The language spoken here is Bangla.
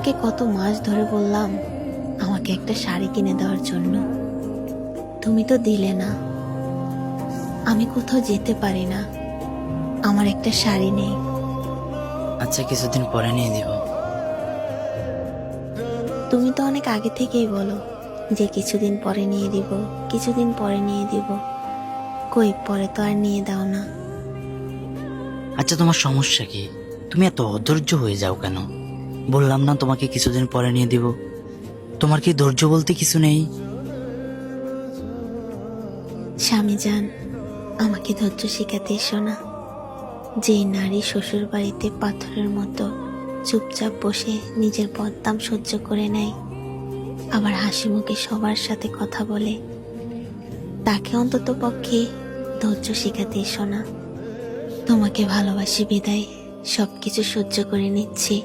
তোমাকে কত মাস ধরে বললাম আমাকে একটা শাড়ি কিনে দেওয়ার জন্য, তুমি তো দিলে না। আমি কোথাও যেতে পারি না, আমার একটা শাড়ি নেই। আচ্ছা, কিছুদিন পরে নিয়ে দিব। তুমি তো অনেক আগে থেকেই বলো যে কিছুদিন পরে নিয়ে দিব, কিছুদিন পরে নিয়ে দিব। কই, পরে তো আর নিয়ে দাও না। আচ্ছা, তোমার সমস্যা কি? তুমি এত অধৈর্য হয়ে যাও কেন? বললাম না তোমাকে কিছুদিন পরে নিয়ে দিব। তোমার কি ধৈর্য বলতে কিছু নেই? স্বামী যান, আমাকে ধৈর্য শিখাতে এসো না। যে নারী শ্বশুর বাড়িতে পাথরের মতো চুপচাপ বসে নিজের বদনাম সহ্য করে নেয়, আবার হাসি মুখে সবার সাথে কথা বলে, তাকে অন্তত পক্ষে ধৈর্য শিখাতে এসো না। তোমাকে ভালোবাসি বিদায় সবকিছু সহ্য করে নিচ্ছি।